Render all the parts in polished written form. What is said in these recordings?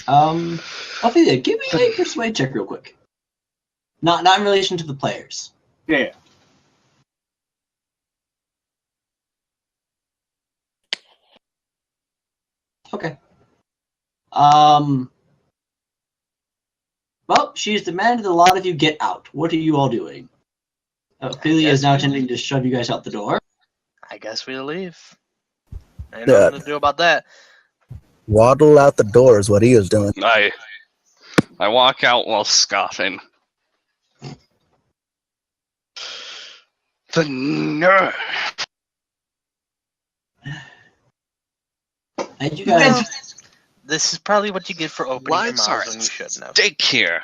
Ophelia, give me a persuade check real quick. Not in relation to the players. Yeah. Okay. Well, she's demanded a lot of you get out. What are you all doing? Ophelia is now attempting to shove you guys out the door. I guess we'll leave. Ain't nothing to do about that. Waddle out the door is what he was doing. I walk out while scoffing. The nerve! And you guys... This is probably what you get for opening your Lives mouth are when you shouldn't have. stake here.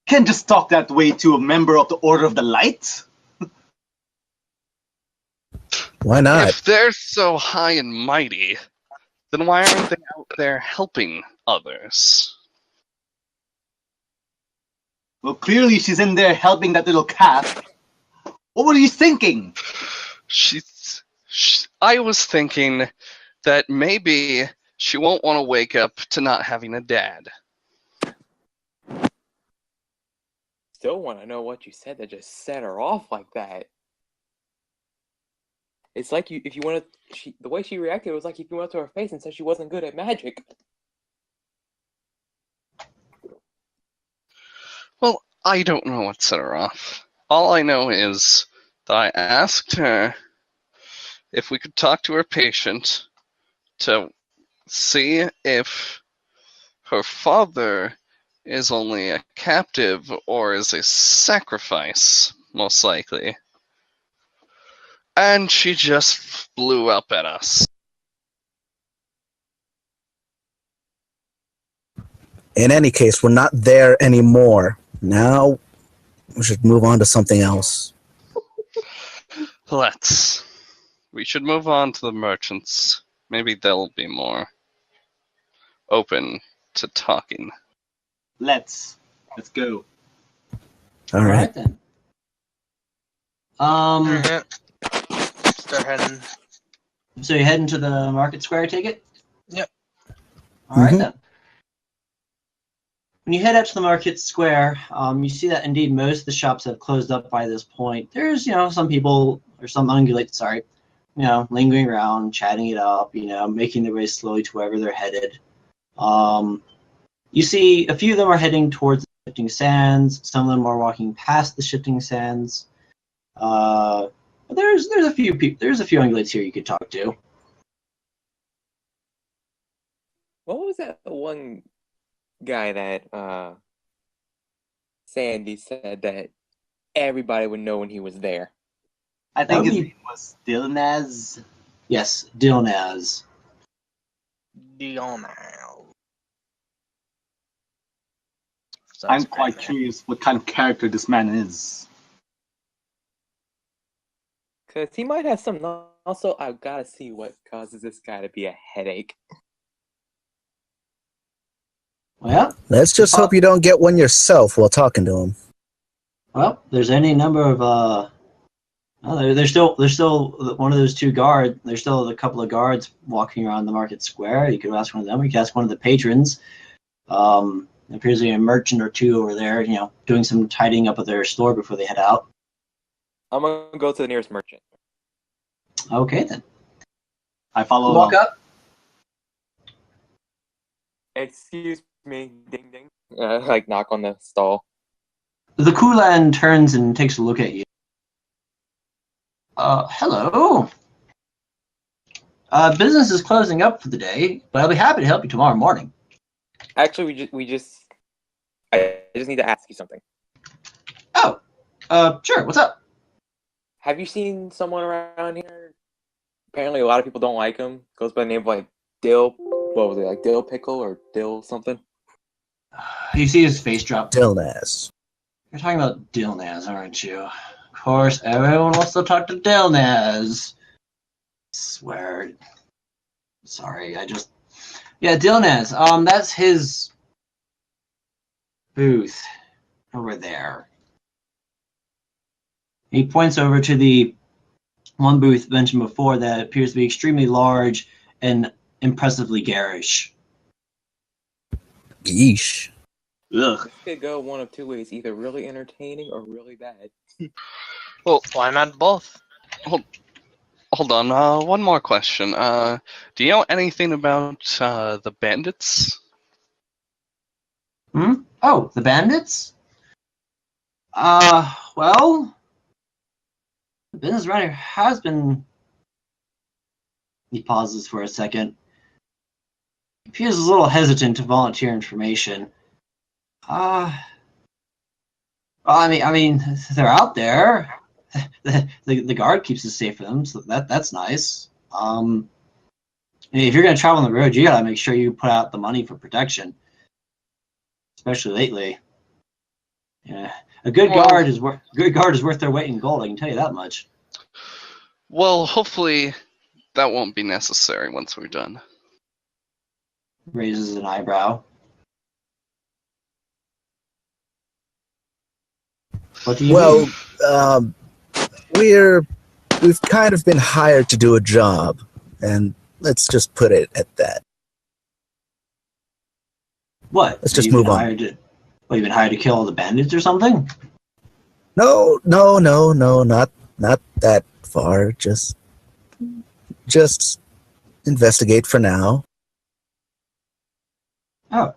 Can't just talk that way to a member of the Order of the Light. Why not? If they're so high and mighty, then why aren't they out there helping others? Well, clearly she's in there helping that little calf. What were you thinking? I was thinking that maybe she won't want to wake up to not having a dad. Still want to know what you said that just set her off like that. It's like if you went the way she reacted was like if you went up to her face and said she wasn't good at magic. Well, I don't know what set her off. All I know is that I asked her if we could talk to her patient to see if her father is only a captive or is a sacrifice, most likely. And she just blew up at us. In any case, we're not there anymore. Now, we should move on to something else. We should move on to the merchants. Maybe they'll be more open to talking. Let's go. All right. then. Start heading. So you're heading to the market square, take it? Yep. All right, then. When you head out to the market square, you see that indeed most of the shops have closed up by this point. There's, some people, or some ungulates, lingering around, chatting it up, making their way slowly to wherever they're headed. You see a few of them are heading towards the shifting sands. Some of them are walking past the shifting sands. There's a few people. There's a few ungulates here you could talk to. What was that one guy that Sandy said that everybody would know when he was there? I think his name was Dilnaz. Yes, Dilnaz. I'm quite curious what kind of character this man is. Because he might have something. Also, I've got to see what causes this guy to be a headache. Well, let's just hope you don't get one yourself while talking to him. Well, there's any number of there's still one of those two guards. There's still a couple of guards walking around the market square. You could ask one of them. You could ask one of the patrons. There appears to be a merchant or two over there, doing some tidying up of their store before they head out. I'm going to go to the nearest merchant. Okay, then. I follow Walk along. up. Excuse me, ding ding. Knock on the stall. The Kulan turns and takes a look at you. Hello. Business is closing up for the day, but I'll be happy to help you tomorrow morning. Actually, I just need to ask you something. Oh, sure. What's up? Have you seen someone around here? Apparently, a lot of people don't like him. Goes by the name of Dill. What was it, Dill Pickle or Dill something? You see his face drop. Dilnaz. You're talking about Dilnaz, aren't you? Of course, everyone wants to talk to Dilnaz. Swear. Sorry, Yeah, Dilnaz. That's his booth over there. He points over to the one booth mentioned before that appears to be extremely large and impressively garish. Yeesh. Ugh. This could go one of two ways, either really entertaining or really bad. Well, why not both? Hold on. One more question. Do you know anything about the bandits? Oh, the bandits? Well, the business around here has been. He pauses for a second. He feels a little hesitant to volunteer information. Well, I mean, they're out there. The guard keeps it safe for them, so that's nice. If you're gonna travel on the road, you gotta make sure you put out the money for protection, especially lately. Yeah, a good guard is worth their weight in gold. I can tell you that much. Well, hopefully that won't be necessary once we're done. Raises an eyebrow. What do you mean? Well, we've kind of been hired to do a job, and let's just put it at that. What? Let's just You've move been on. you've been hired to kill all the bandits or something? No, not that far. Just investigate for now. Oh.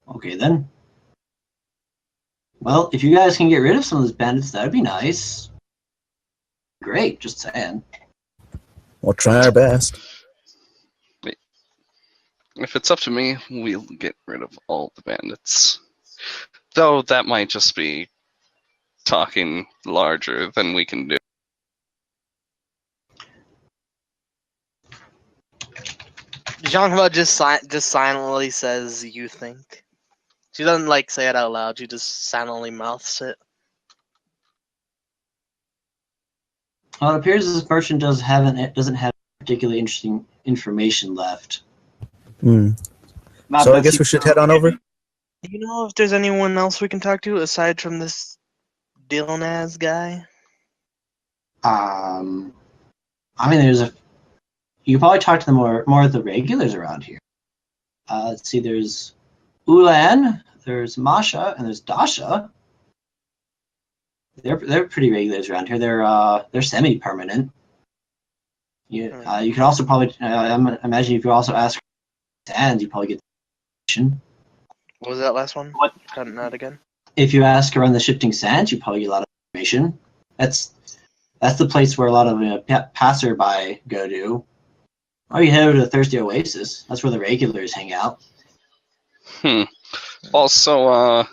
Okay then. Well, if you guys can get rid of some of those bandits, that'd be nice. Great, just saying. We'll try our best. If it's up to me, we'll get rid of all the bandits. Though that might just be talking larger than we can do. Jean just silently says, "You think." She doesn't like say it out loud. She just silently mouths it. Well, it appears this merchant doesn't have particularly interesting information left. So I guess we should head on over. Do you know if there's anyone else we can talk to aside from this Dilnaz guy? I mean, you probably talk to the more of the regulars around here. Let's see, there's Ulan, there's Masha, and there's Dasha. They're pretty regulars around here. They're semi-permanent. You could also probably imagine if you also ask Sands, you probably get the information. What was that last one? What? Cutting out again? If you ask around the shifting sands, you probably get a lot of information. That's the place where a lot of passerby go to. Or you head over to the Thirsty Oasis. That's where the regulars hang out. Also,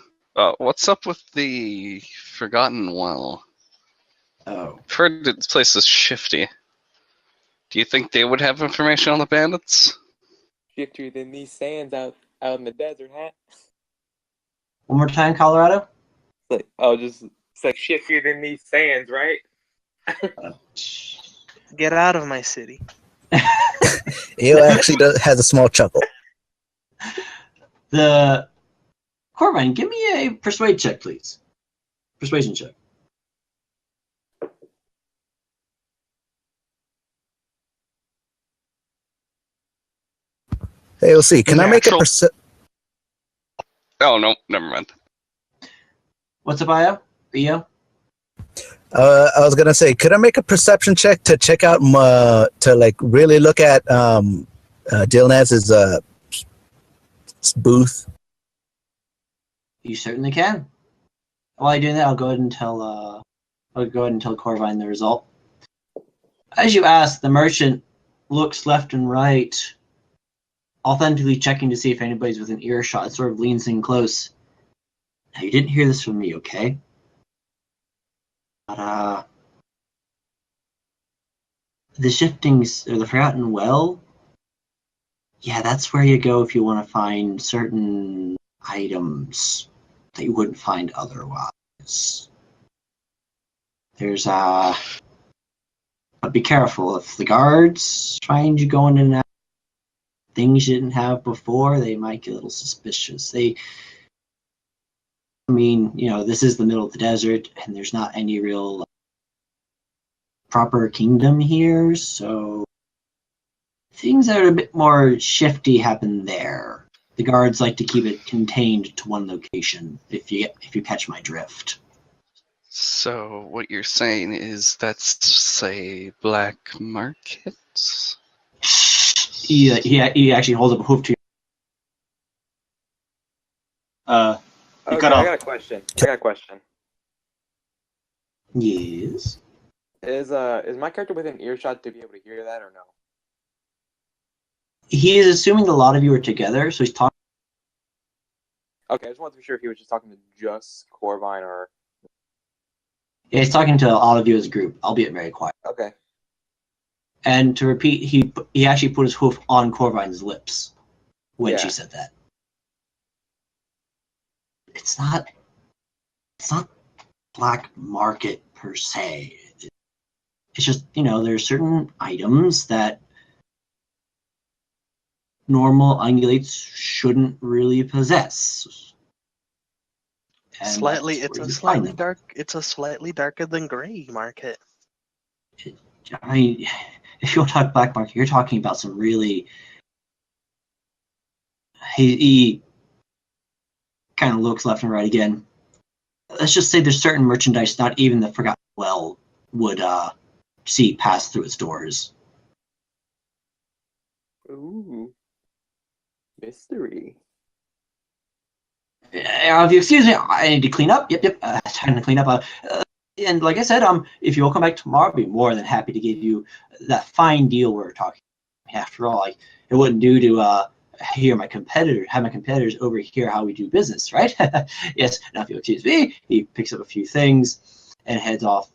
what's up with the Forgotten Well? Oh. I've heard this place is shifty. Do you think they would have information on the bandits? Shiftier than these sands out in the desert, huh? One more time, Colorado? It's like shiftier than these sands, right? Get out of my city. Eo actually has a small chuckle. The Corvine, give me a persuade check, please. Persuasion check. Hey, let's see. Can I make a Natural. Oh, no, never mind. What's up, Io? I was gonna say, could I make a perception check to check out to like really look at Dilnaz's booth? You certainly can. While you're doing that, I'll go ahead and tell Corvine the result. As you ask, the merchant looks left and right, authentically checking to see if anybody's within earshot. Sort of leans in close. Now, you didn't hear this from me, okay? But the shiftings or the Forgotten Well. Yeah, that's where you go if you want to find certain items that you wouldn't find otherwise. There's but be careful if the guards find you going in and out things you didn't have before, they might get a little suspicious. This is the middle of the desert and there's not any real proper kingdom here, so things that are a bit more shifty happen there. The guards like to keep it contained to one location, if you catch my drift. So what you're saying is that's, say, black market? He actually holds up a hoof to you. Okay, got I off. got a question. Yes. Is my character within earshot to be able to hear that or no? He is assuming a lot of you are together, so he's talking. Okay, I just wanted to be sure if he was just talking to just Corvine or. Yeah, he's talking to all of you as a group, albeit very quiet. Okay. And to repeat, he actually put his hoof on Corvine's lips when she said that. It's not black market per se. It's just, there's certain items that normal ungulates shouldn't really possess. And It's a slightly darker than gray market. I mean, if you'll talk black market, you're talking about some really. He kind of looks left and right again. Let's just say there's certain merchandise not even the Forgotten Well would see pass through its doors. Ooh. Mystery. If you excuse me, I need to clean up. Yep. Time to clean up. And like I said, if you'll come back tomorrow, I'd be more than happy to give you that fine deal we're talking. After all, it wouldn't do to have my competitors overhear how we do business, right? Yes. Now, if you'll excuse me, he picks up a few things and heads off.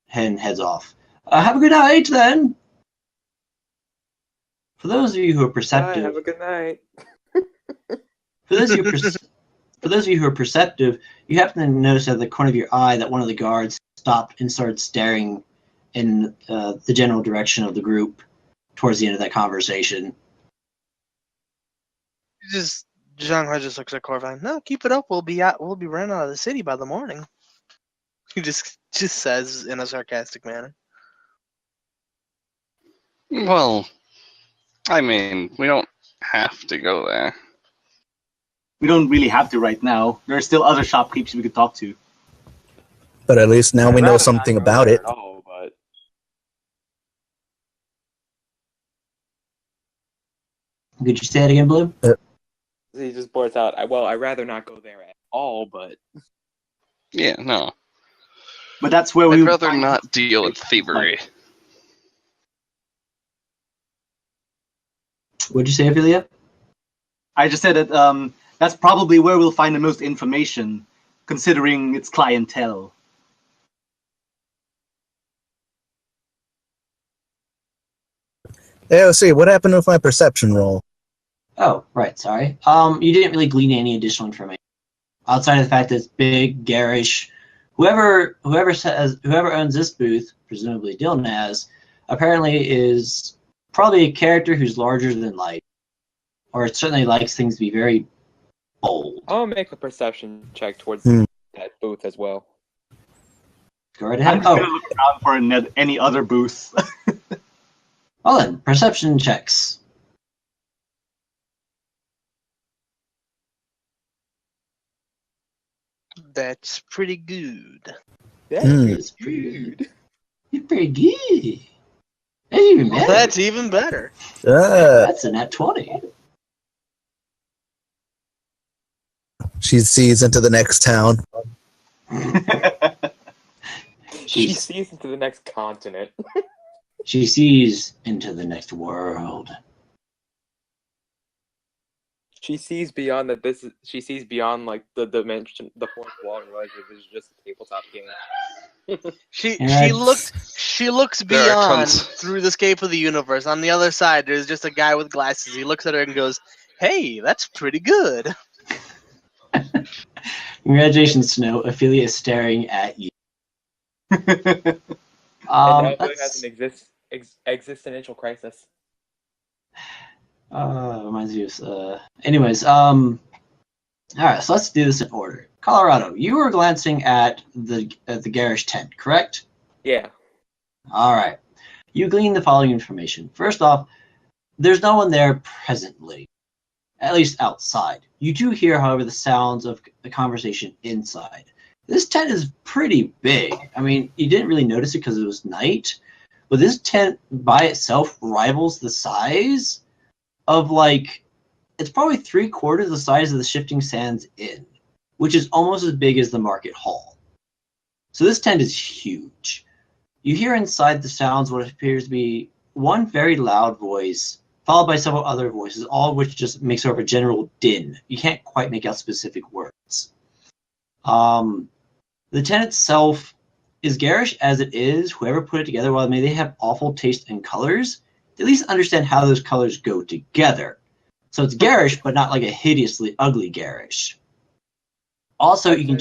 Heads off. Have a good night, then. For those of you who are perceptive, Have a good night. For those of you who are perceptive, you happen to notice at the corner of your eye that one of the guards stopped and started staring in the general direction of the group towards the end of that conversation. Zhanghua just looks at Corvine. No, keep it up. We'll be running out of the city by the morning. He just says in a sarcastic manner. Well, I mean, we don't have to go there. We don't really have to right now. There are still other shopkeepers we could talk to. But at least now we know something about it. But Could you say it again, Blue? he just blurts out, I'd rather not go there at all, but. Yeah, no. But that's where I'd rather not deal with thievery. What'd you say, Ophelia? I just said that that's probably where we'll find the most information, considering its clientele. Yeah, let's see. What happened with my perception roll? Oh, right. Sorry. You didn't really glean any additional information outside of the fact that it's big, garish. Whoever owns this booth, presumably Dilnaz, apparently is probably a character who's larger than life, or certainly likes things to be very bold. I'll make a perception check towards that booth as well. Go right I'm ahead. just gonna look around for any other booth. Well then, perception checks. That's pretty good. That is good. You're pretty good. That's even better. That's even better. That's a nat 20. She sees into the next town. She sees into the next continent. She sees into the next world. She sees beyond that. She sees beyond like the dimension, the fourth wall, and realizes this is just a tabletop game. She looks beyond through the scape of the universe. On the other side, there's just a guy with glasses. He looks at her and goes, "Hey, that's pretty good." Congratulations, Snow. Ophelia is staring at you. And now has an existential crisis. Reminds me of. Anyways, all right. So let's do this in order. Colorado, you were glancing at the garish tent, correct? Yeah. All right. You glean the following information. First off, there's no one there presently, at least outside. You do hear, however, the sounds of the conversation inside. This tent is pretty big. I mean, you didn't really notice it because it was night, but this tent by itself rivals the size of, like, it's probably 3/4 the size of the Shifting Sands Inn, which is almost as big as the Market Hall. So this tent is huge. You hear inside the sounds what appears to be one very loud voice, followed by several other voices, all of which just makes sort of a general din. You can't quite make out specific words. The tent itself is garish as it is. Whoever put it together, while maybe they have awful taste in colors, they at least understand how those colors go together. So it's garish, but not like a hideously ugly garish. Also, you can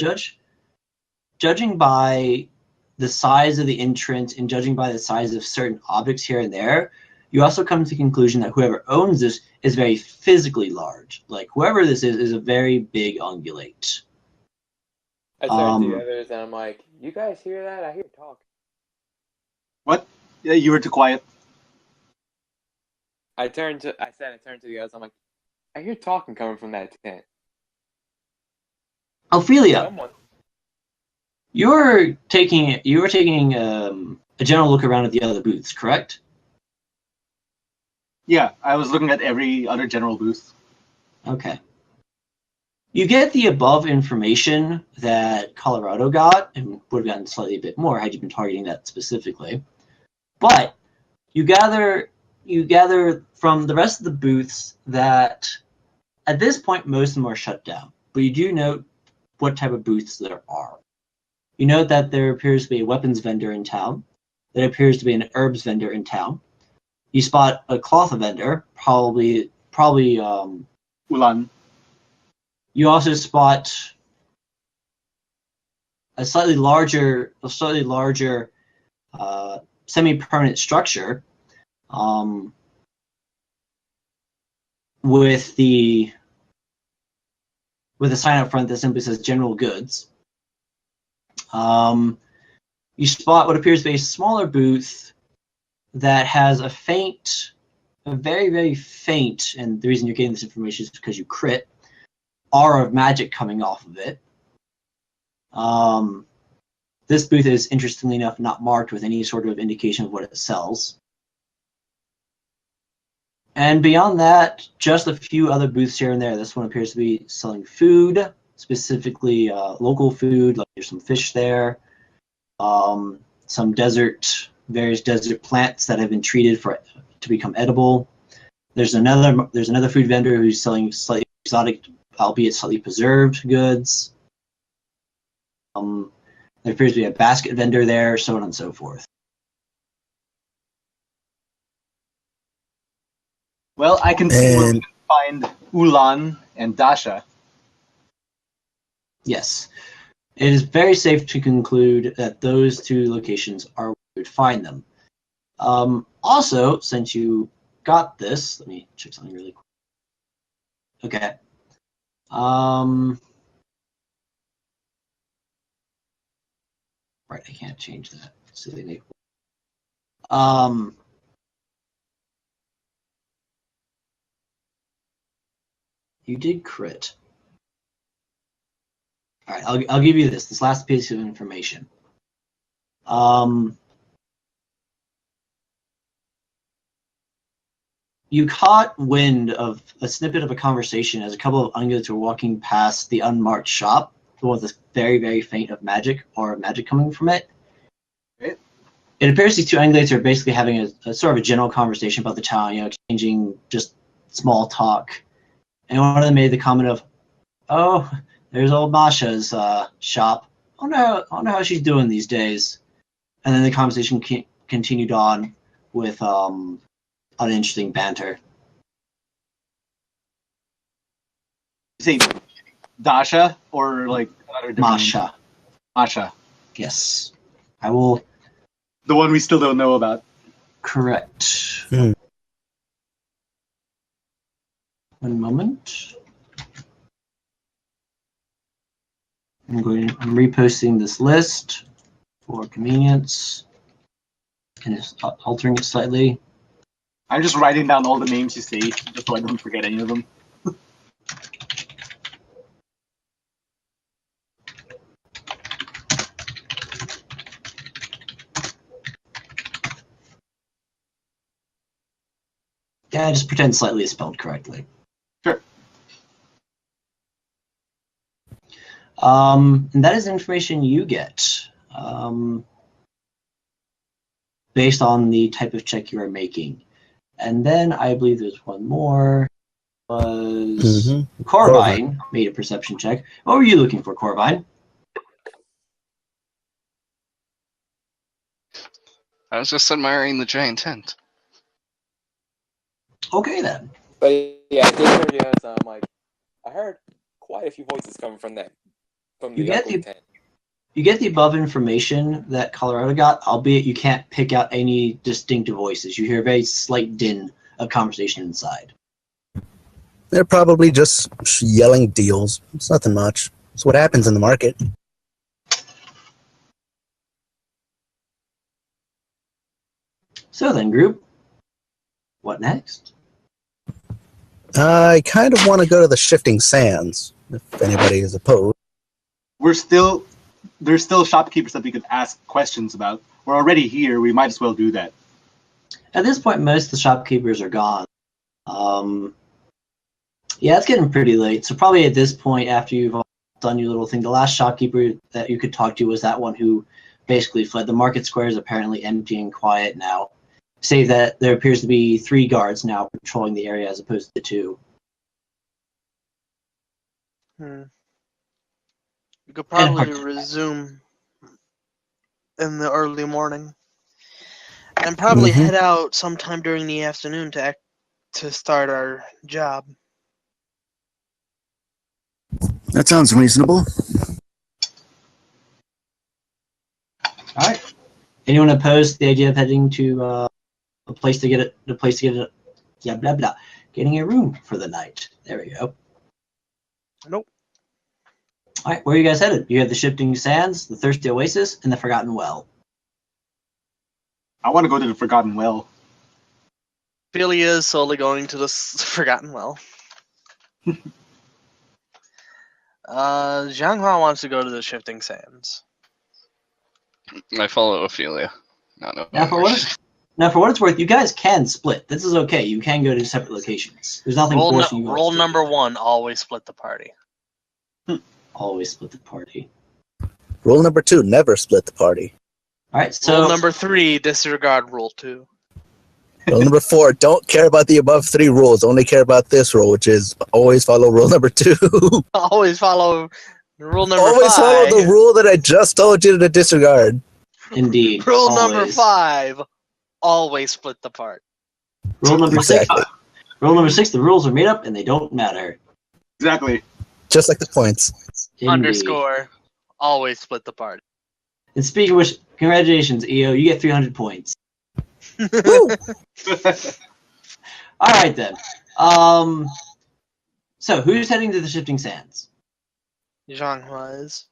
judging by the size of the entrance and judging by the size of certain objects here and there, you also come to the conclusion that whoever owns this is very physically large. Like, whoever this is a very big ungulate. I turn to the others and I'm like, you guys hear that? I hear talk. What? Yeah, you were too quiet. I turned to the others. I'm like, I hear talking coming from that tent. Ophelia, Someone. you were taking a general look around at the other booths, correct? Yeah, I was looking at every other general booth. Okay. You get the above information that Colorado got, and would have gotten slightly a bit more had you been targeting that specifically. But you gather from the rest of the booths that at this point most of them are shut down. But you do note what type of booths there are. You note that there appears to be a weapons vendor in town. There appears to be an herbs vendor in town. You spot a cloth vendor, probably Ulan. You also spot a slightly larger semi-permanent structure with a sign up front that simply says General Goods. You spot what appears to be a smaller booth that has a very, very faint, and the reason you're getting this information is because you crit, aura of magic coming off of it. This booth is, interestingly enough, not marked with any sort of indication of what it sells. And beyond that, just a few other booths here and there. This one appears to be selling food, specifically local food, like there's some fish there, some various desert plants that have been treated to become edible. There's another food vendor who's selling slightly exotic, albeit slightly preserved goods. There appears to be a basket vendor there, so on and so forth. Well, I can see where we can find Ulan and Dasha. Yes. It is very safe to conclude that those two locations are where you would find them. Also, since you got this, let me check something really quick. Okay. Right, I can't change that. Silly. You did crit. All right, I'll give you this last piece of information. You caught wind of a snippet of a conversation as a couple of ungulates were walking past the unmarked shop, the one with this very, very faint of magic or magic coming from it. Okay. It appears these two ungulates are basically having a sort of a general conversation about the town, exchanging just small talk. And one of them made the comment of, "Oh, there's old Masha's shop. I don't know how she's doing these days." And then the conversation continued on with uninteresting banter. You say Dasha or like another Masha. Masha. Yes. I will. The one we still don't know about. Correct. One moment. I'm reposting this list for convenience and just altering it slightly. I'm just writing down all the names you say, just so I don't forget any of them. Yeah, just pretend slightly is spelled correctly. Sure. And that is information you get based on the type of check you are making. And then I believe there's one more. Was Corvine made a perception check. What were you looking for, Corvine? I was just admiring the giant tent. Okay, then. But yeah, I did hear I heard quite a few voices coming from the ugly tent. You get the above information that Colorado got, albeit you can't pick out any distinctive voices. You hear a very slight din of conversation inside. They're probably just yelling deals. It's nothing much. It's what happens in the market. So then, group, what next? I kind of want to go to the Shifting Sands, if anybody is opposed. There's still shopkeepers that we could ask questions about. We're already here. We might as well do that. At this point, most of the shopkeepers are gone. Yeah, it's getting pretty late. So probably at this point, after you've all done your little thing, the last shopkeeper that you could talk to was that one who basically fled. The market square is apparently empty and quiet now, save that there appears to be 3 guards now patrolling the area as opposed to 2. You could probably resume in the early morning, and probably head out sometime during the afternoon to start our job. That sounds reasonable. All right. Anyone opposed to the idea of heading to a place to get it? Yeah, blah blah. Getting a room for the night. There we go. Nope. All right, where are you guys headed? You have the Shifting Sands, the Thirsty Oasis, and the Forgotten Well. I want to go to the Forgotten Well. Ophelia is solely going to the Forgotten Well. Zhanghua wants to go to the Shifting Sands. I follow Ophelia. Not know. Now, for what it's worth, you guys can split. This is okay. You can go to separate locations. There's nothing forcing you. Rule number 1: always split the party. Always split the party. Rule number 2: never split the party. All right. So rule number 3: disregard rule 2. Rule number 4: don't care about the above 3 rules. Only care about this rule, which is always follow rule number 2. Always follow rule number 5. Always follow the rule that I just told you to disregard. Indeed. Rule always. number 5: always split the party. Rule number Exactly. 6. Rule number 6: the rules are made up and they don't matter. Exactly. Just like the points. Indeed. _ always split the party. And speaking of which, congratulations, EO. You get 300 points. Woo! All right then. So who's heading to the Shifting Sands? Zhanghua is.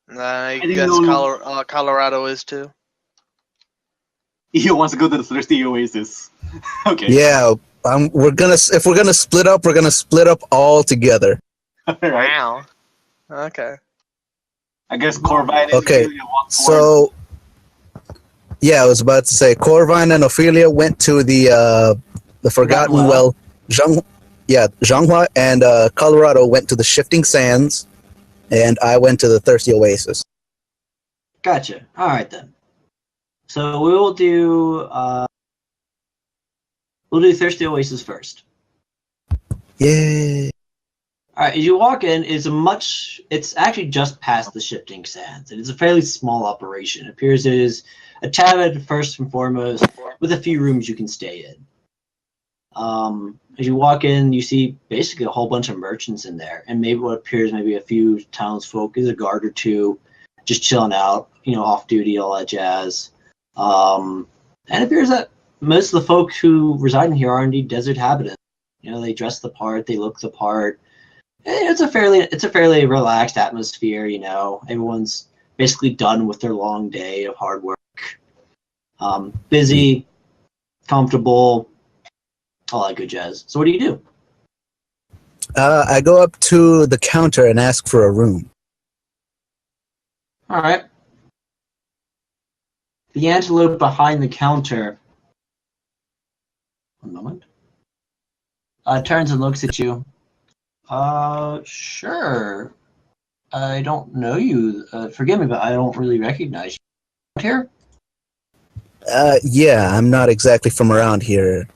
I didn't guess know- Colorado is too. Eo wants to go to the Thirsty Oasis. Okay. Yeah, if we're gonna split up, we're gonna split up all together. All right. Wow. Okay. I guess Corvine and Okay, Ophelia walk forward. So, yeah, I was about to say, Corvine and Ophelia went to the Forgotten Well. Zhanghua and Colorado went to the Shifting Sands, and I went to the Thirsty Oasis. Gotcha. All right then. So we will do Thirsty Oasis first. Yay! All right. As you walk in, it's actually just past the Shifting Sands. It is a fairly small operation. It appears it is a tavern first and foremost, with a few rooms you can stay in. As you walk in, you see basically a whole bunch of merchants in there, and maybe what appears maybe a few townsfolk, is a guard or two, just chilling out, off duty, all that jazz. And it appears that most of the folk who reside in here are indeed desert inhabitants. They dress the part, they look the part. It's a fairly relaxed atmosphere. Everyone's basically done with their long day of hard work. Busy, comfortable, all that good jazz. So what do? I go up to the counter and ask for a room. All right. The antelope behind the counter One moment. Turns and looks at you. Sure. I don't know you. Forgive me, but I don't really recognize you. Here? Yeah, I'm not exactly from around here.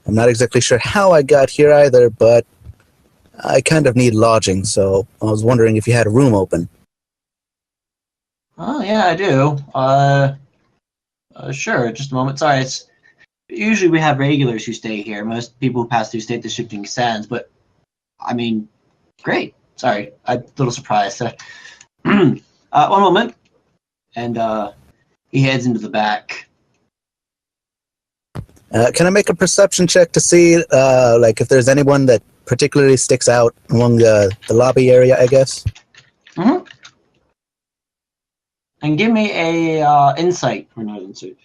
I'm not exactly sure how I got here either, but I kind of need lodging, so I was wondering if you had a room open. Oh, yeah, I do. Sure, just a moment. Sorry, it's usually we have regulars who stay here. Most people who pass through stay at the Shifting Sands, but I mean, great. Sorry, I'm a little surprised. One moment, and he heads into the back. Can I make a perception check to see, like, if there's anyone that particularly sticks out among the lobby area, I guess? Mm-hmm. And give me a insight. Or not insight.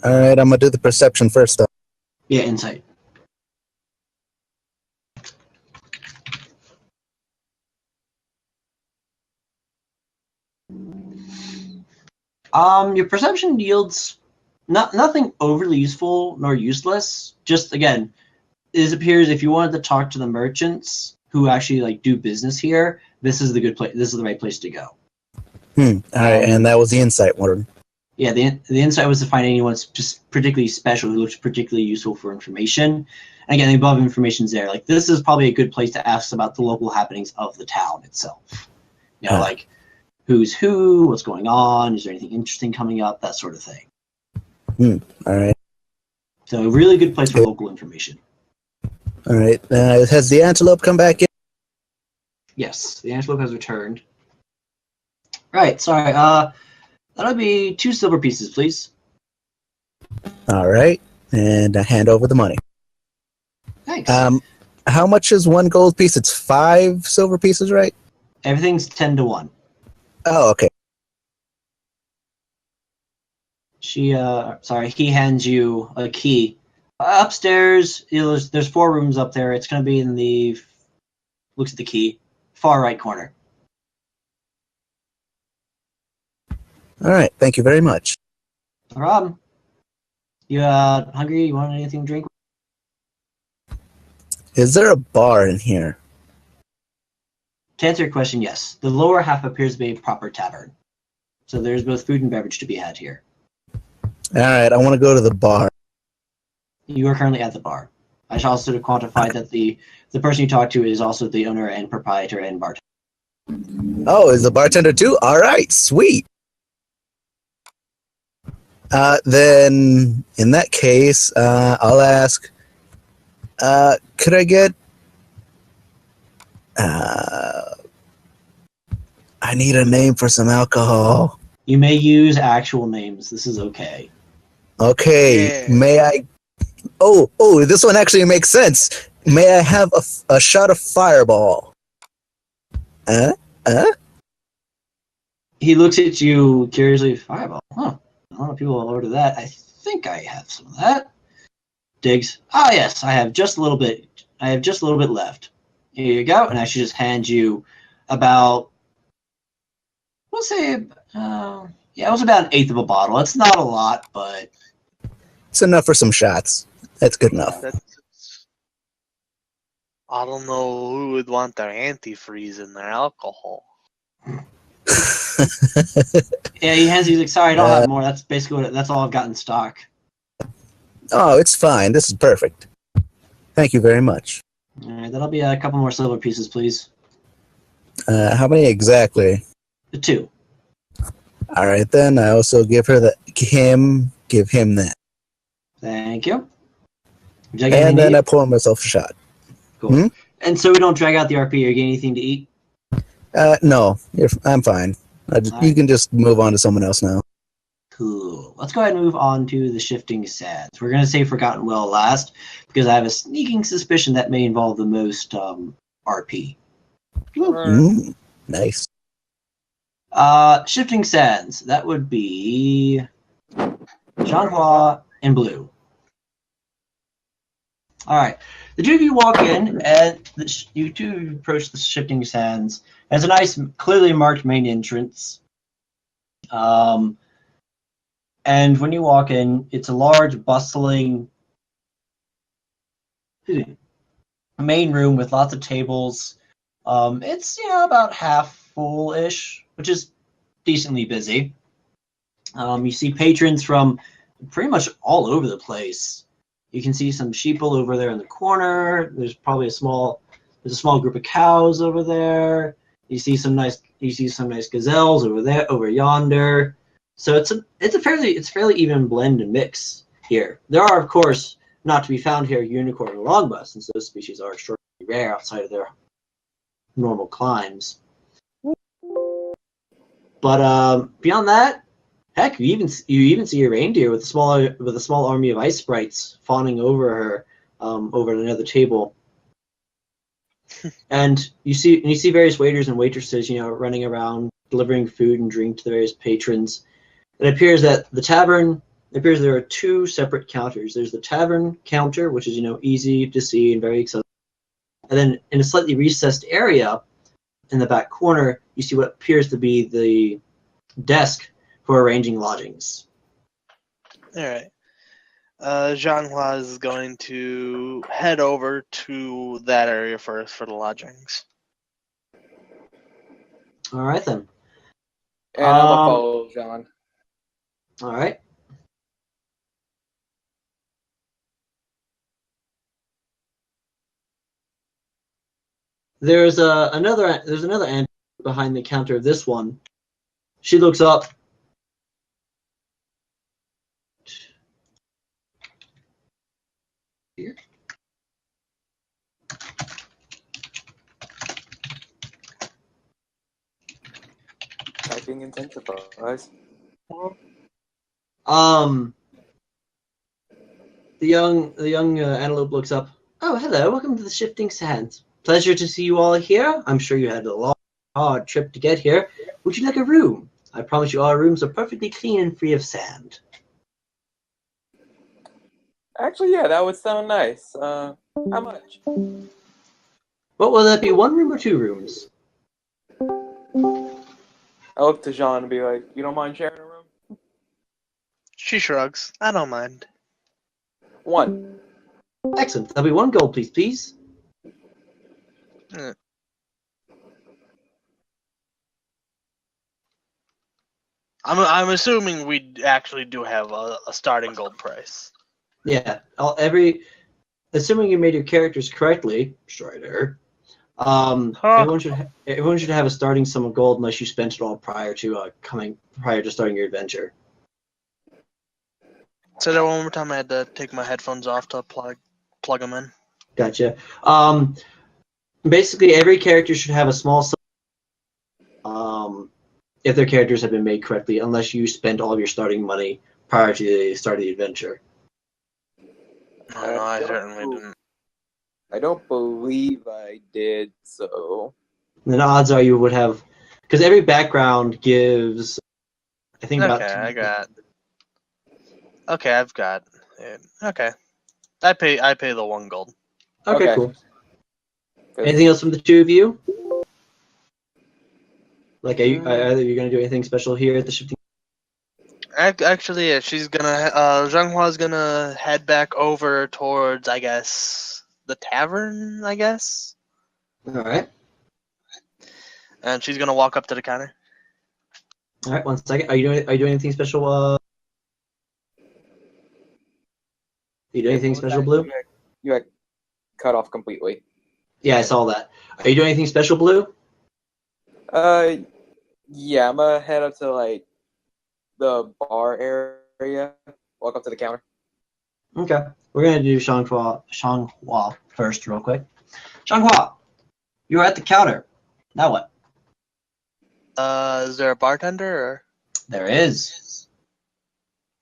Alright, I'm gonna do the perception first, though. Yeah, insight. Your perception yields nothing overly useful nor useless. Just again, it appears if you wanted to talk to the merchants who actually like do business here, this is the good place. This is the right place to go. Alright, and that was the insight one. Yeah, the insight was to find anyone just particularly special who looks particularly useful for information. And again, the above information's there. Like this is probably a good place to ask about the local happenings of the town itself. You know, like who's who, what's going on, is there anything interesting coming up, that sort of thing. Alright. So a really good place for local information. Alright, has the antelope come back in? Yes, the antelope has returned. Right, sorry, that'll be 2 silver pieces, please. Alright, and I hand over the money. Thanks. How much is 1 gold piece? It's 5 silver pieces, right? Everything's 10 to 1. Oh, okay. He hands you a key. Upstairs, there's 4 rooms up there. It's going to be in the, looks at the key, far right corner. Alright, thank you very much. No problem. You hungry? You want anything to drink? Is there a bar in here? To answer your question, yes. The lower half appears to be a proper tavern. So there's both food and beverage to be had here. Alright, I want to go to the bar. You are currently at the bar. I should also quantify that the person you talk to is also the owner and proprietor and bartender. Oh, is the bartender too? Alright, sweet. Then, in that case, I'll ask, could I get, I need a name for some alcohol. You may use actual names. This is okay. Okay, Yeah. may I, oh, this one actually makes sense. May I have a shot of Fireball? He looks at you curiously. Fireball. Huh. I don't know if people will order that. I think I have some of that. Digs. Ah, yes, I have just a little bit. I have just a little bit left. Here you go. And I should just hand you about, we'll say, it was about 1/8 of a bottle. It's not a lot, but It's enough for some shots. That's good enough. I don't know who would want their antifreeze in their alcohol. yeah, he hands you. He's like, sorry, I don't have more. That's basically that's all I've got in stock. Oh, it's fine. This is perfect. Thank you very much. All right, that'll be a couple more silver pieces, please. How many exactly? 2. All right, then I also give him that. Thank you. Would you like anything And to then eat? I pour myself a shot. Cool. And so we don't drag out the RP. Are you getting anything to eat? No, I'm fine. You can just move on to someone else now. Cool. Let's go ahead and move on to the Shifting Sands. We're going to say Forgotten Well last because I have a sneaking suspicion that may involve the most RP. Nice. Shifting Sands. That would be Jean-Hua and Blue. All right. The two of you walk in, and you two approach the Shifting Sands. There's a nice, clearly marked main entrance. And when you walk in, it's a large, bustling main room with lots of tables. It's about half full-ish, which is decently busy. You see patrons from pretty much all over the place. You can see some sheeple over there in the corner. There's probably a small group of cows over there. You see some nice gazelles over there, over yonder. So it's a fairly even blend and mix here. There are, of course, not to be found here, unicorn and longbus, since those species are extraordinarily rare outside of their normal climes. But beyond that, heck, you even see a reindeer with a small army of ice sprites fawning over her over at another table. And you see various waiters and waitresses, running around delivering food and drink to the various patrons. It appears that there are two separate counters. There's the tavern counter, which is easy to see and very accessible. And then in a slightly recessed area in the back corner, you see what appears to be the desk for arranging lodgings. All right. Jean-Hua is going to head over to that area first for the lodgings. All right then. And I'm gonna follow John. All right. There's another aunt behind the counter of this one. She looks up. Here. Typing intensifies. The young antelope looks up. Oh, hello. Welcome to the Shifting Sands. Pleasure to see you all here. I'm sure you had a long, hard trip to get here. Would you like a room? I promise you our rooms are perfectly clean and free of sand. Actually, yeah, that would sound nice. How much? What will that be? One room or two rooms? I look to Jean and be like, "You don't mind sharing a room?" She shrugs. I don't mind. One. Excellent. That'll be 1 gold, please. I'm assuming we actually do have a starting gold price. Yeah. Assuming you made your characters correctly, Strider. Everyone should have a starting sum of gold unless you spent it all prior to starting your adventure. Say that one more time. I had to take my headphones off to plug them in. Gotcha. Basically, every character should have a small sum. If their characters have been made correctly, unless you spent all of your starting money prior to the start of the adventure. No, I certainly didn't. I don't believe I did so. Then odds are you would have, because every background gives, I think about. I've got it. Okay, I pay the 1 gold. Okay, cool. Anything else from the two of you? Like, are you going to do anything special here at the shifting? Actually, yeah, she's gonna. Zhanghua gonna head back over towards, I guess, the tavern. I guess. All right. And she's gonna walk up to the counter. All right. 1 second. Are you doing anything special? Are you doing anything special, Blue? You got cut off completely. Yeah, I saw that. Are you doing anything special, Blue? Yeah, I'm gonna head up to like the bar area. Walk up to the counter. Okay. We're gonna do Shanghua first, real quick. Shanghua, you're at the counter. Now what? Is there a bartender or? There is.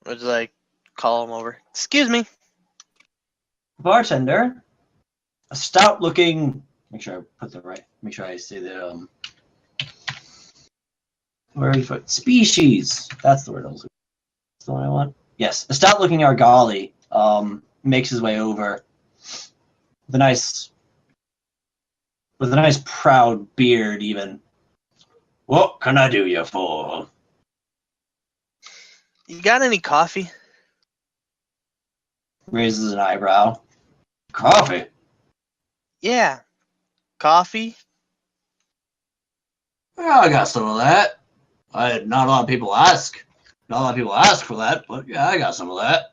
Would you like call him over? Excuse me. Bartender, a stout-looking. Make sure I say the Where are we for species? That's the word I was looking for. That's the one I want. Yes, a stout-looking Argali makes his way over with a nice proud beard. Even. What can I do you for? You got any coffee? Raises an eyebrow. Coffee? Yeah. Coffee? Yeah, I got some of that. Not a lot of people ask. Not a lot of people ask for that, but yeah, I got some of that.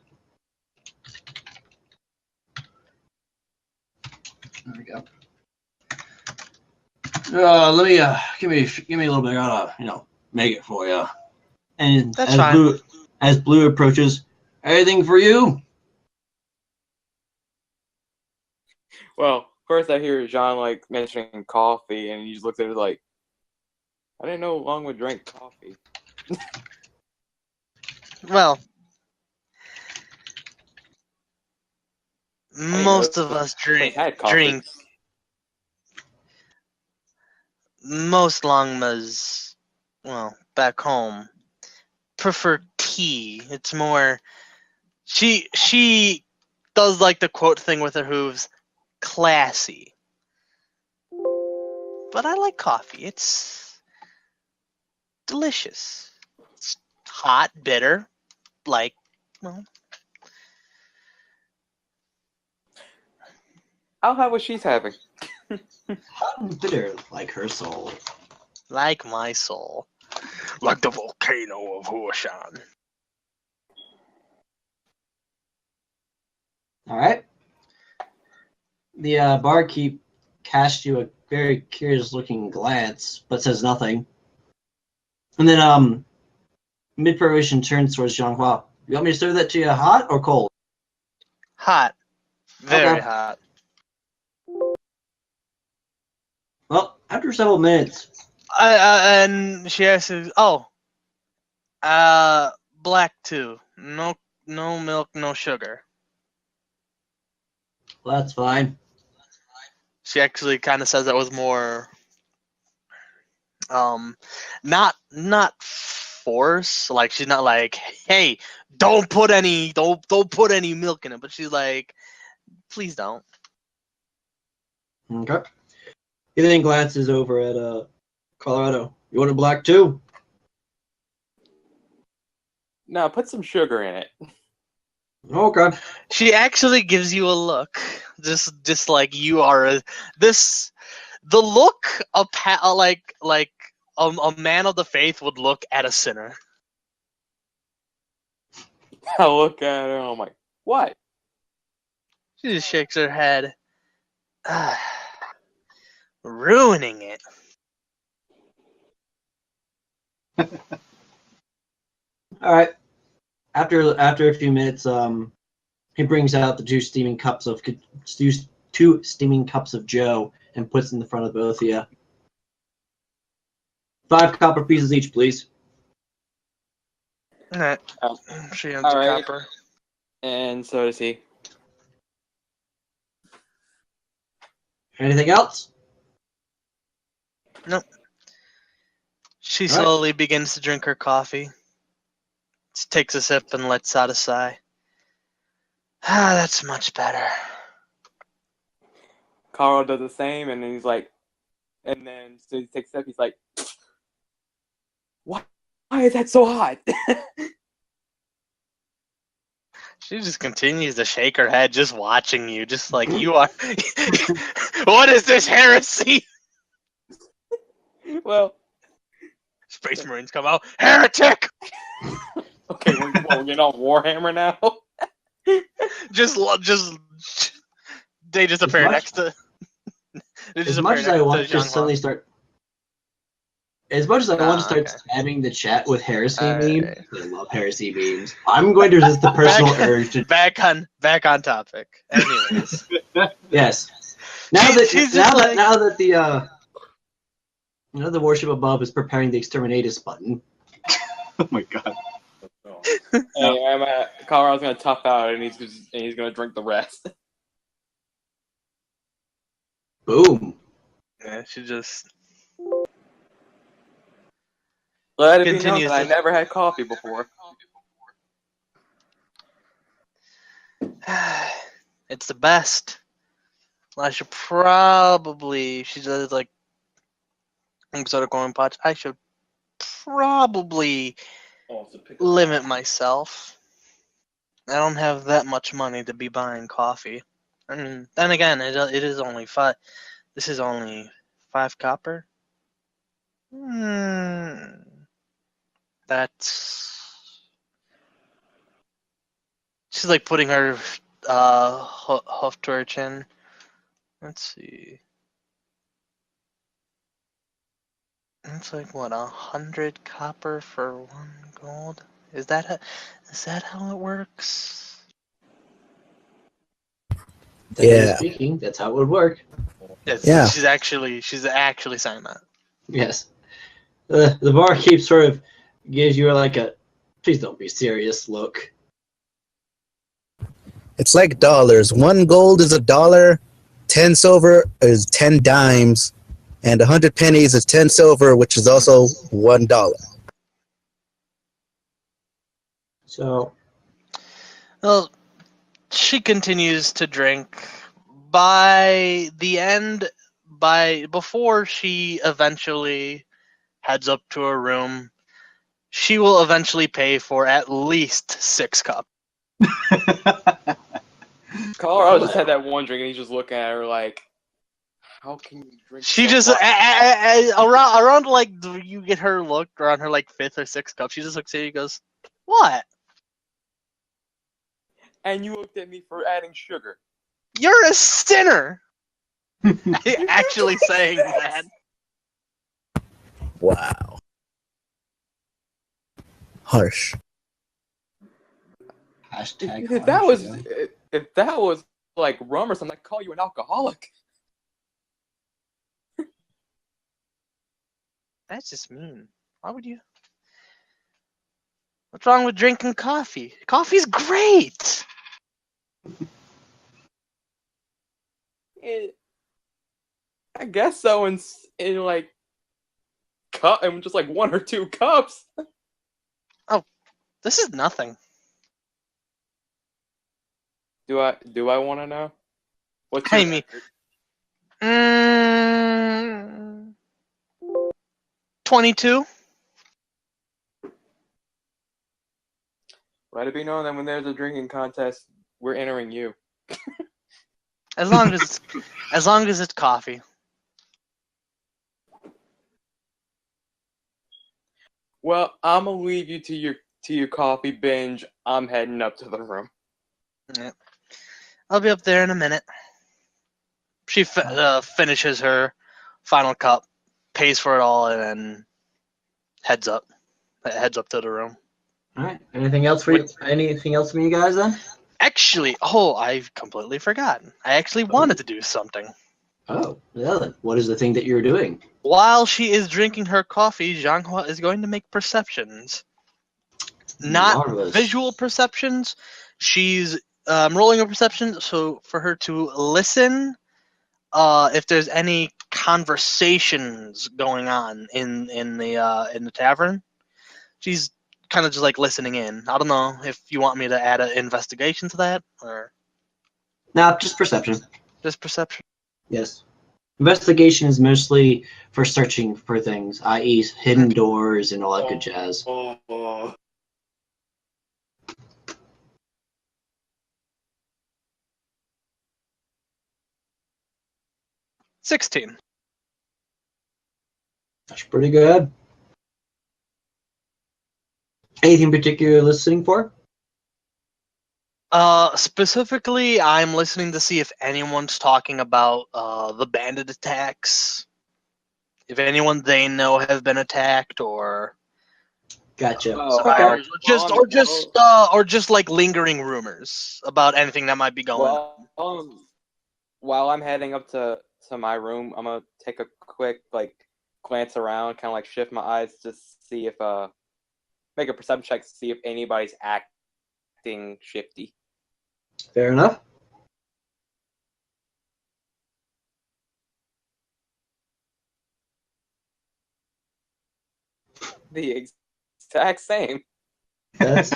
There we go. Let me give me a little bit. I gotta make it for you. And That's fine. As Blue approaches, anything for you? Well, first I hear Jean like mentioning coffee, and he just looks at it like, I didn't know Long would drink coffee. Well, mean, most most of of us us had coffee. drink. Most Longmas, well, back home, prefer tea. It's more. She does like the quote thing with her hooves, classy. But I like coffee. It's delicious. It's hot, bitter, like, well, I'll have what she's having. Hot and bitter like her soul. like my soul. Like the volcano of Huashan. All right. The barkeep casts you a very curious-looking glance, but says nothing. And then, mid-proration turns towards Jean-Hua. You want me to serve that to you hot or cold? Hot. Very Okay. hot. Well, after several minutes, And she asks, black too. No milk, no sugar. well, that's fine. She actually kind of says that with more, not force. Like she's not like, hey, don't put any milk in it. But she's like, please don't. Okay. He then glances over at Colorado. You want it black too? No, put some sugar in it. Okay. She actually gives you a look, just like you are the look like a man of the faith would look at a sinner. I look at her and I'm like, what? She just shakes her head. Ruining it. All right. After a few minutes, he brings out the two steaming cups of Joe and puts in the front of both of you. 5 copper pieces each, please. Alright. Oh. She owns All a right. copper. And so does he. Anything else? Nope. She All right. slowly begins to drink her coffee. She takes a sip and lets out a sigh. That's much better. Carl does the same, and then he's like, and then so he takes a step, he's like, why is that so hot? She just continues to shake her head, just watching you, just like you are. What is this heresy? Well, Space Marines come out. Heretic! okay, we're getting on Warhammer now. Just they just appear much- next to. They just As much appear as I next want to Jean-Hua. suddenly start, as much as I want to start okay. spamming the chat with heresy Alright. memes, I love heresy memes. I'm going to resist the personal urge to. Back on topic. Anyways, Yes. Now that the warship above is preparing the exterminatus button. Oh my god. Hey, Colorado's gonna tough out, and he's gonna drink the rest. Boom. yeah, she just Let it be known Continues that I to- never had coffee before. it's the best. I should probably. She does like exotic growing pots. I should probably limit myself. I don't have that much money to be buying coffee. I mean, then again, it is only 5. This is only 5 copper. That's. She's like putting her hoof to her chin. Let's see. It's like what, 100 copper for 1 gold? Is that how it works? Technically speaking, that's how it would work. Yes, Yeah. she's actually saying that. Yes. The barkeep sort of gives you like a, please don't be serious look. It's like dollars. 1 gold is $1, 10 silver is 10 dimes, and 100 pennies is 10 silver, which is also $1. So, Well, she continues to drink. By the end, before she eventually heads up to her room, she will eventually pay for at least 6 cups. Colorado just had that one drink, and he's just looking at her like, "How can you drink?" She so just much?" around like you get her look around her like 5th or 6th cup. She just looks at you and goes, "What? And you looked at me for adding sugar. You're a sinner." Actually saying that. Wow. Harsh. hashtag If that harsh, was yeah. if that was like rum or something, I'd call you an alcoholic. That's just mean. Why would you? What's wrong with drinking coffee? Coffee's great. I guess so. In like cup, and just like 1 or 2 cups. This is nothing. Do I want to know? What's I your mean- record? 22. Let it be known that when there's a drinking contest, we're entering you. As long as it's coffee. Well, I'm gonna leave you to your coffee binge. I'm heading up to the room. Yep. I'll be up there in a minute. She finishes her final cup, pays for it all, and then heads up to the room. All right. Anything else for you? Anything else from you guys then? Actually, I've completely forgotten. I actually wanted to do something. Oh, yeah. Then. What is the thing that you're doing? While she is drinking her coffee, Zhanghua is going to make perceptions. Not Marvelous. visual perceptions. She's rolling a perception, so for her to listen if there's any conversations going on in the tavern. She's kind of just like listening in. I don't know if you want me to add an investigation to that or No, just perception. just perception. Yes. Investigation is mostly for searching for things, i.e., hidden doors and all that good jazz. 16. That's pretty good. Anything particular you're listening for? Specifically, I'm listening to see if anyone's talking about the bandit attacks. If anyone they know have been attacked, or Gotcha. survivors, Okay. or just like lingering rumors about anything that might be going on. While I'm heading up to my room, I'm gonna take a quick like glance around, kind of like shift my eyes to see if make a perception check to see if anybody's acting shifty. Fair enough. The exact same. That's.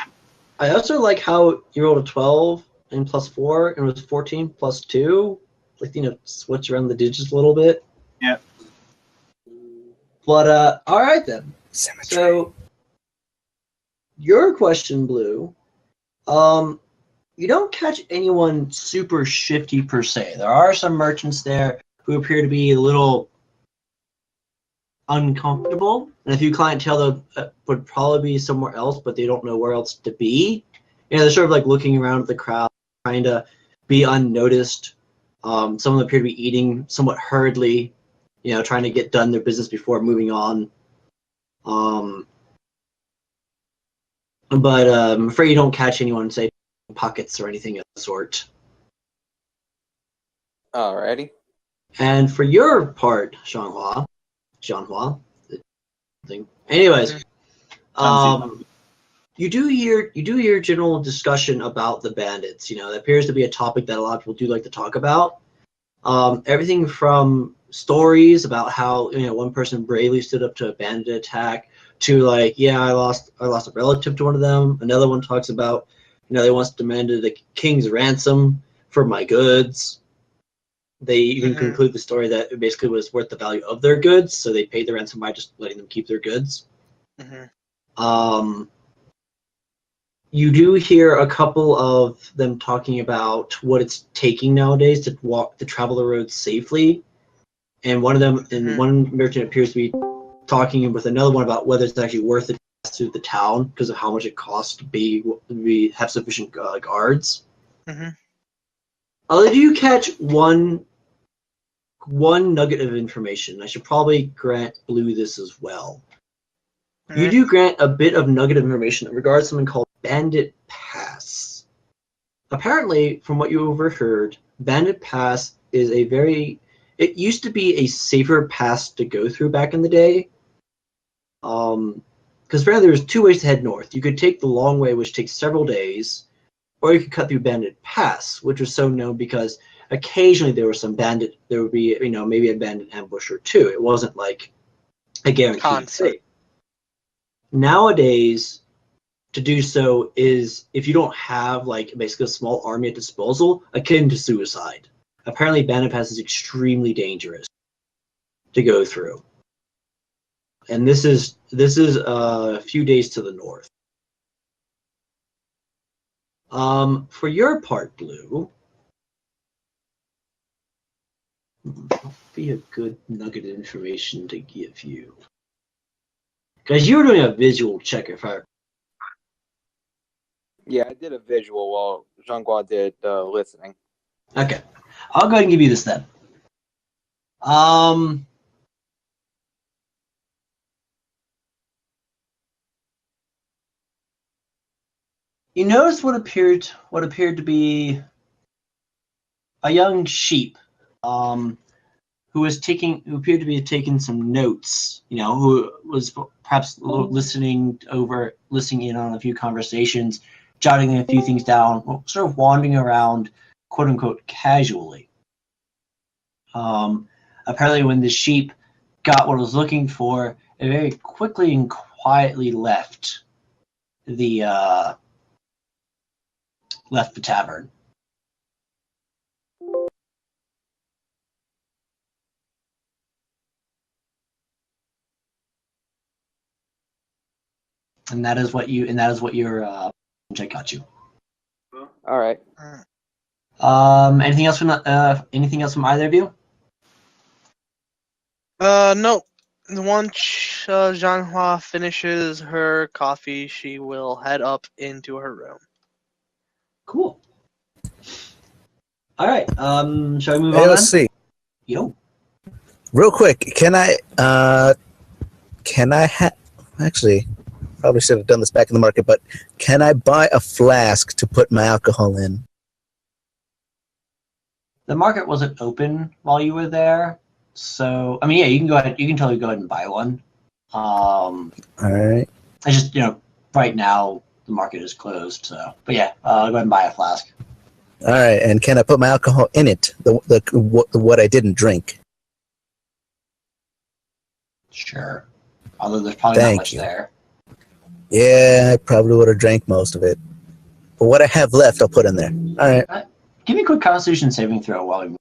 I also like how you rolled a 12 and plus 4, and it was 14 plus 2. Like, switch around the digits a little bit. Yep. But all right then. Symmetry. So Your question, Blue. You don't catch anyone super shifty per se. There are some merchants there who appear to be a little uncomfortable, and a few clientele that would probably be somewhere else, but they don't know where else to be. They're sort of like looking around at the crowd, trying to be unnoticed. Some of them appear to be eating somewhat hurriedly, trying to get done their business before moving on. But I'm afraid you don't catch anyone, say, pockets or anything of the sort. Alrighty. And for your part, Xianghua, thing. Anyways, you do hear general discussion about the bandits. That appears to be a topic that a lot of people do like to talk about. Everything from stories about how one person bravely stood up to a bandit attack to I lost a relative to one of them. Another one talks about they once demanded a king's ransom for my goods. They even conclude the story that it basically was worth the value of their goods, so they paid the ransom by just letting them keep their goods. You do hear a couple of them talking about what it's taking nowadays to travel the roads safely, and one of them, and one merchant appears to be talking with another one about whether it's actually worth it to pass through the town because of how much it costs to have sufficient guards. I'll let you catch one nugget of information. I should probably grant Blue this as well. You do grant a bit of nugget of information in regards to something called Bandit Pass. Apparently, from what you overheard, Bandit Pass is it used to be a safer pass to go through back in the day. Because apparently there was two ways to head north. You could take the long way, which takes several days, or you could cut through Bandit Pass, which was so known because occasionally there would be maybe a bandit ambush or two. It wasn't like a guaranteed safe. Nowadays, to do so is, if you don't have basically a small army at disposal, akin to suicide. Apparently Bandit Pass is extremely dangerous to go through. And this is a few days to the north. For your part, Blue, what would be a good nugget of information to give you? Because you were doing a visual check, if I... Yeah, I did a visual while Xianghua did listening. Okay. I'll go ahead and give you this then. You notice what appeared to be a young sheep, who appeared to be taking some notes. Who was perhaps listening in on a few conversations, jotting a few things down, sort of wandering around, quote unquote, casually. Apparently, when the sheep got what it was looking for, it very quickly and quietly left the tavern. And that is what your check got you. All right. Anything else from either of you? No. Once Xianghua finishes her coffee, she will head up into her room. Cool. All right. Shall we move Hey, on? let's see. Yo. Real quick, can I actually, probably should have done this back in the market, but can I buy a flask to put my alcohol in? The market wasn't open while you were there, so I mean, yeah, you can go ahead. You can totally go ahead and buy one. All right. I just right now the market is closed, so but yeah, go ahead and buy a flask. All right, and can I put my alcohol in it? What I didn't drink. Sure. Although there's probably not much there. Yeah, I probably would have drank most of it. But what I have left, I'll put in there. All right. Give me a quick Constitution saving throw while we move.